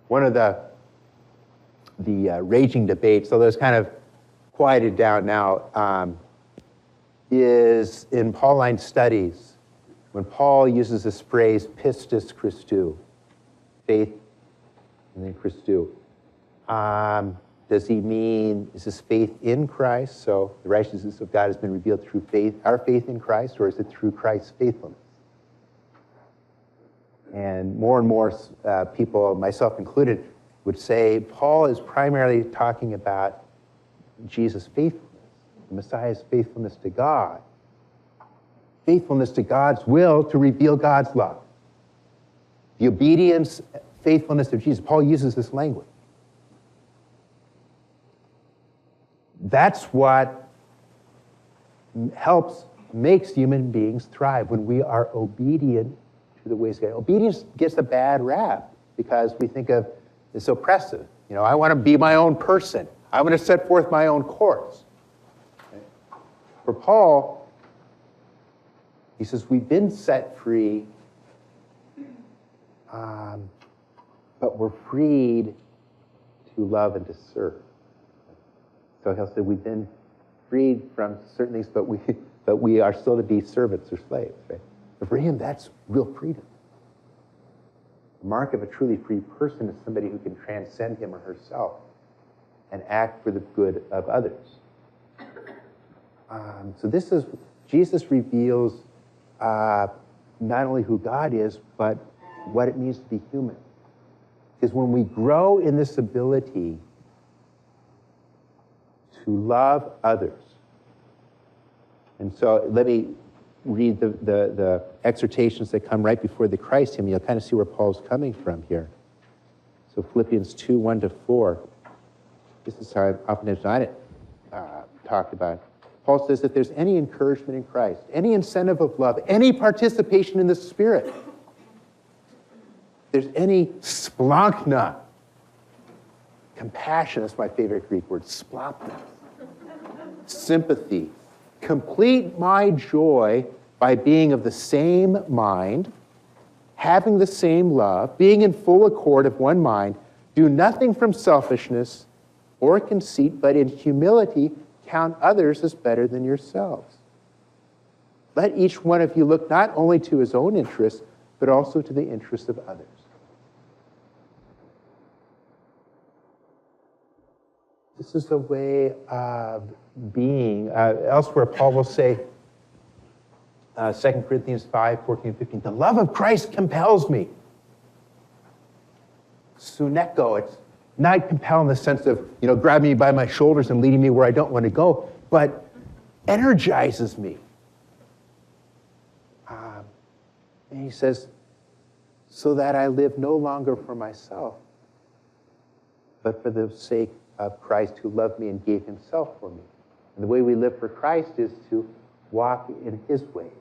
One of the raging debates, although it's kind of quieted down now, is in Pauline studies, when Paul uses this phrase, Pistis Christou, faith and then Christou. Does he mean, is this faith in Christ? So the righteousness of God has been revealed through faith, our faith in Christ, or is it through Christ's faithfulness? And more people, myself included, would say Paul is primarily talking about Jesus' faithfulness, the Messiah's faithfulness to God. Faithfulness to God's will to reveal God's love. The obedience, faithfulness of Jesus. Paul uses this language. That's what makes human beings thrive, when we are obedient to the ways of God. Obedience gets a bad rap because we think of it's oppressive. I want to be my own person. I want to set forth my own course. For Paul, he says, we've been set free, but we're freed to love and to serve. So he'll say, we've been freed from certain things, but we are still to be servants or slaves. Right? But for him, that's real freedom. The mark of a truly free person is somebody who can transcend him or herself and act for the good of others. So this is, Jesus reveals not only who God is, but what it means to be human. Because when we grow in this ability to love others, and so let me read the exhortations that come right before the Christ hymn. You'll kind of see where Paul's coming from here. So Philippians 2, 1-4. This is how I've often talked about. Paul says that there's any encouragement in Christ, any incentive of love, any participation in the Spirit, there's any splankna, compassion, that's my favorite Greek word, splankna, sympathy, complete my joy by being of the same mind, having the same love, being in full accord of one mind, do nothing from selfishness or conceit, but in humility count others as better than yourselves. Let each one of you look not only to his own interests, but also to the interests of others. This is a way of being. Elsewhere, Paul will say, 2 Corinthians 5, 14, 15, the love of Christ compels me. Suneko, it's not compel in the sense of, grabbing me by my shoulders and leading me where I don't want to go, but energizes me. And he says, so that I live no longer for myself, but for the sake of Christ who loved me and gave himself for me. And the way we live for Christ is to walk in his ways.